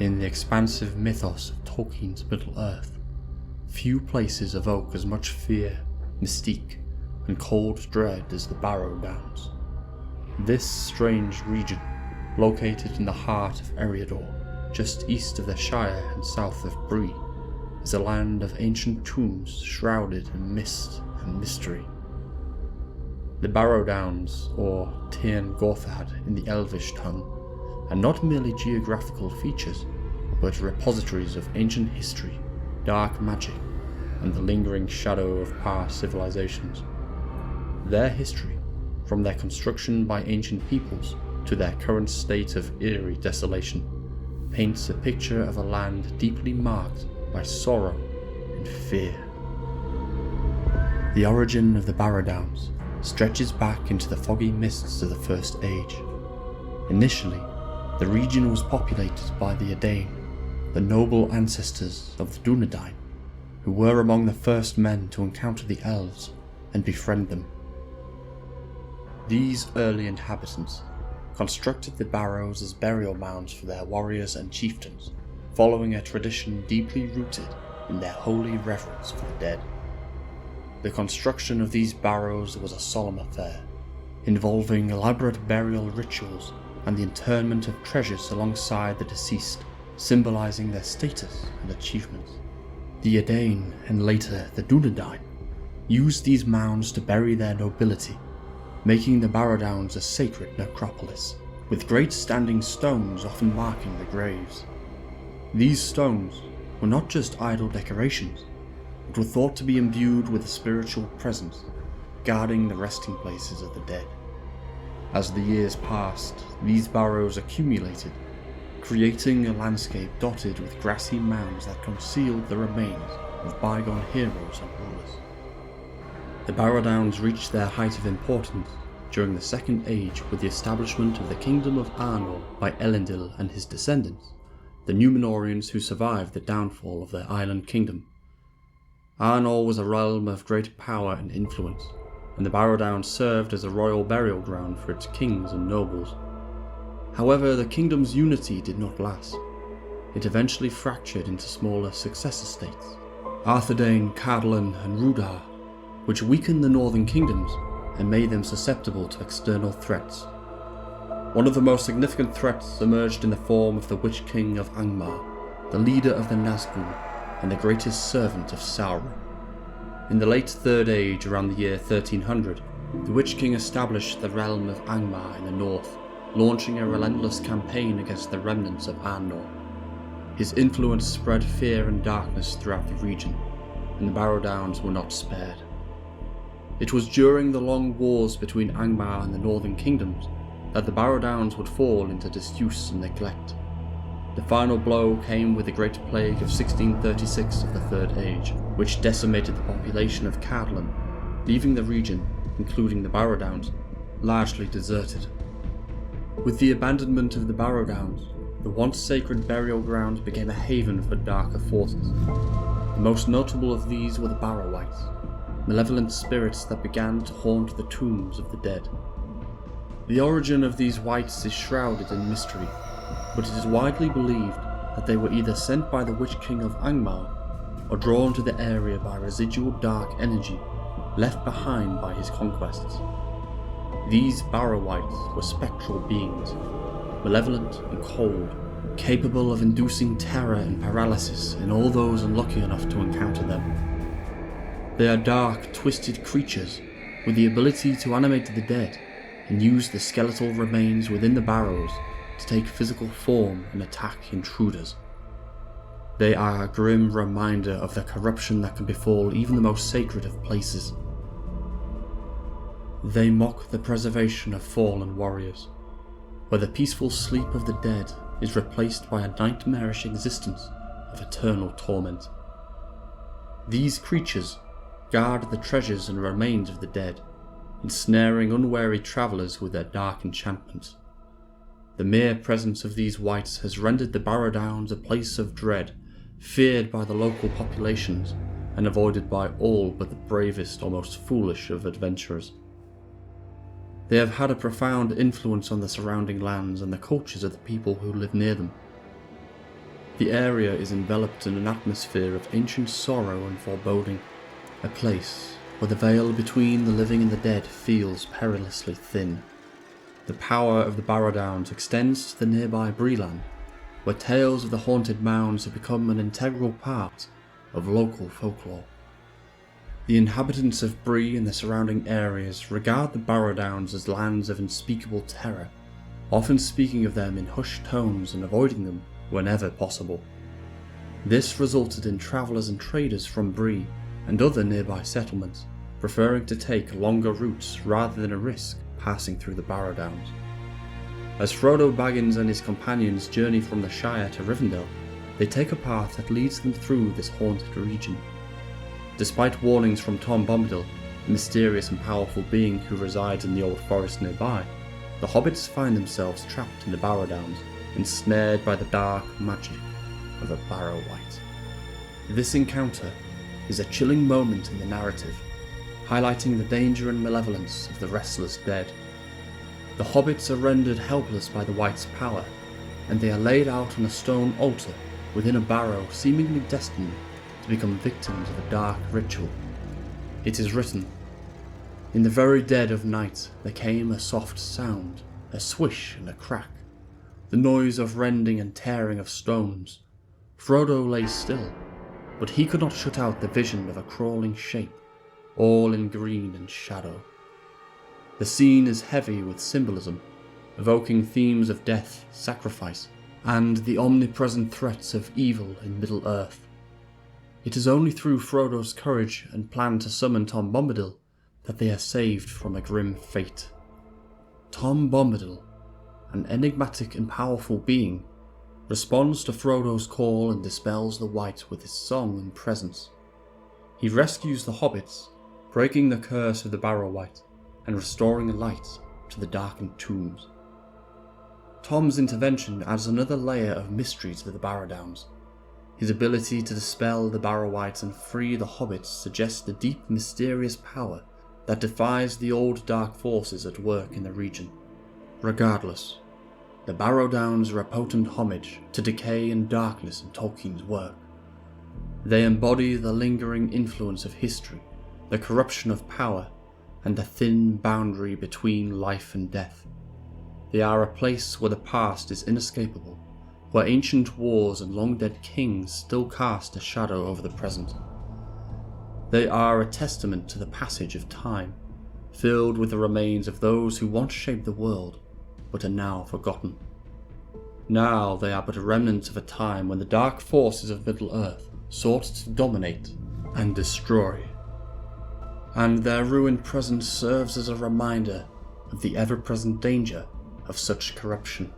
In the expansive mythos of Tolkien's Middle-earth, few places evoke as much fear, mystique, and cold dread as the Barrow-Downs. This strange region, located in the heart of Eriador, just east of the Shire and south of Bree, is a land of ancient tombs shrouded in mist and mystery. The Barrow-Downs, or Tirn Gorthad in the Elvish tongue, are not merely geographical features, but repositories of ancient history, dark magic, and the lingering shadow of past civilizations. Their history, from their construction by ancient peoples to their current state of eerie desolation, paints a picture of a land deeply marked by sorrow and fear. The origin of the Barrow-Downs stretches back into the foggy mists of the First Age. Initially, the region was populated by the Edain, the noble ancestors of the Dunedain, who were among the first men to encounter the elves and befriend them. These early inhabitants constructed the barrows as burial mounds for their warriors and chieftains, following a tradition deeply rooted in their holy reverence for the dead. The construction of these barrows was a solemn affair, involving elaborate burial rituals and the internment of treasures alongside the deceased, symbolizing their status and achievements. The Edain, and later the Dunedain, used these mounds to bury their nobility, making the Barrow-Downs a sacred necropolis, with great standing stones often marking the graves. These stones were not just idle decorations, but were thought to be imbued with a spiritual presence, guarding the resting places of the dead. As the years passed, these barrows accumulated, creating a landscape dotted with grassy mounds that concealed the remains of bygone heroes and rulers. The Barrow-Downs reached their height of importance during the Second Age with the establishment of the Kingdom of Arnor by Elendil and his descendants, the Númenóreans who survived the downfall of their island kingdom. Arnor was a realm of great power and influence, and the Barrow-Downs served as a royal burial ground for its kings and nobles. However, the kingdom's unity did not last. It eventually fractured into smaller successor states, Arthedain, Cardolan, and Rudar, which weakened the northern kingdoms and made them susceptible to external threats. One of the most significant threats emerged in the form of the Witch King of Angmar, the leader of the Nazgûl and the greatest servant of Sauron. In the late Third Age, around the year 1300, the Witch King established the realm of Angmar in the north, launching a relentless campaign against the remnants of Arnor. His influence spread fear and darkness throughout the region, and the Barrow-Downs were not spared. It was during the long wars between Angmar and the northern kingdoms that the Barrow-Downs would fall into disuse and neglect. The final blow came with the Great Plague of 1636 of the Third Age, which decimated the population of Cardolan, leaving the region, including the Barrow-Downs, largely deserted. With the abandonment of the Barrow-Downs, the once sacred burial grounds became a haven for darker forces. The most notable of these were the Barrow-wights, malevolent spirits that began to haunt the tombs of the dead. The origin of these wights is shrouded in mystery, but it is widely believed that they were either sent by the Witch King of Angmar or drawn to the area by residual dark energy left behind by his conquests. These Barrow-wights were spectral beings, malevolent and cold, capable of inducing terror and paralysis in all those unlucky enough to encounter them. They are dark, twisted creatures with the ability to animate the dead and use the skeletal remains within the barrows to take physical form and attack intruders. They are a grim reminder of the corruption that can befall even the most sacred of places. They mock the preservation of fallen warriors, where the peaceful sleep of the dead is replaced by a nightmarish existence of eternal torment. These creatures guard the treasures and remains of the dead, ensnaring unwary travellers with their dark enchantments. The mere presence of these wights has rendered the Barrow-Downs a place of dread, feared by the local populations and avoided by all but the bravest or most foolish of adventurers. They have had a profound influence on the surrounding lands and the cultures of the people who live near them. The area is enveloped in an atmosphere of ancient sorrow and foreboding, a place where the veil between the living and the dead feels perilously thin. The power of the Barrow-Downs extends to the nearby Breeland, where tales of the haunted mounds have become an integral part of local folklore. The inhabitants of Bree and the surrounding areas regard the Barrow-Downs as lands of unspeakable terror, often speaking of them in hushed tones and avoiding them whenever possible. This resulted in travellers and traders from Bree and other nearby settlements preferring to take longer routes rather than risk passing through the Barrow-Downs. As Frodo Baggins and his companions journey from the Shire to Rivendell, they take a path that leads them through this haunted region. Despite warnings from Tom Bombadil, a mysterious and powerful being who resides in the old forest nearby, the hobbits find themselves trapped in the Barrow-Downs, ensnared by the dark magic of a Barrow-wight. This encounter is a chilling moment in the narrative, highlighting the danger and malevolence of the restless dead. The hobbits are rendered helpless by the wight's power, and they are laid out on a stone altar within a barrow seemingly destined to become victims of a dark ritual. It is written, "In the very dead of night there came a soft sound, a swish and a crack, the noise of rending and tearing of stones. Frodo lay still, but he could not shut out the vision of a crawling shape, all in green and shadow." The scene is heavy with symbolism, evoking themes of death, sacrifice, and the omnipresent threats of evil in Middle-earth. It is only through Frodo's courage and plan to summon Tom Bombadil that they are saved from a grim fate. Tom Bombadil, an enigmatic and powerful being, responds to Frodo's call and dispels the wight with his song and presence. He rescues the hobbits, breaking the curse of the Barrow-wight and restoring light to the darkened tombs. Tom's intervention adds another layer of mystery to the Barrow-Downs. His ability to dispel the Barrow-wights and free the hobbits suggests the deep, mysterious power that defies the old dark forces at work in the region. Regardless, the Barrow-Downs are a potent homage to decay and darkness in Tolkien's work. They embody the lingering influence of history, the corruption of power, and the thin boundary between life and death. They are a place where the past is inescapable, where ancient wars and long-dead kings still cast a shadow over the present. They are a testament to the passage of time, filled with the remains of those who once shaped the world, but are now forgotten. Now they are but a remnant of a time when the dark forces of Middle-earth sought to dominate and destroy. And their ruined presence serves as a reminder of the ever-present danger of such corruption.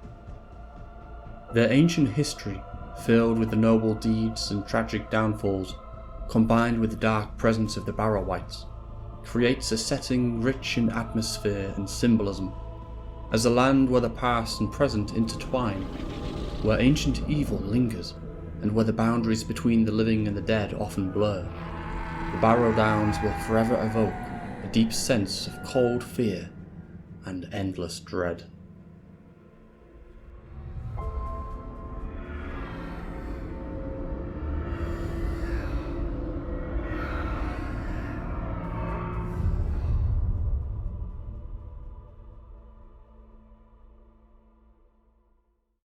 Their ancient history, filled with the noble deeds and tragic downfalls, combined with the dark presence of the Barrow-wights, creates a setting rich in atmosphere and symbolism. As a land where the past and present intertwine, where ancient evil lingers, and where the boundaries between the living and the dead often blur, the Barrow-Downs will forever evoke a deep sense of cold fear and endless dread.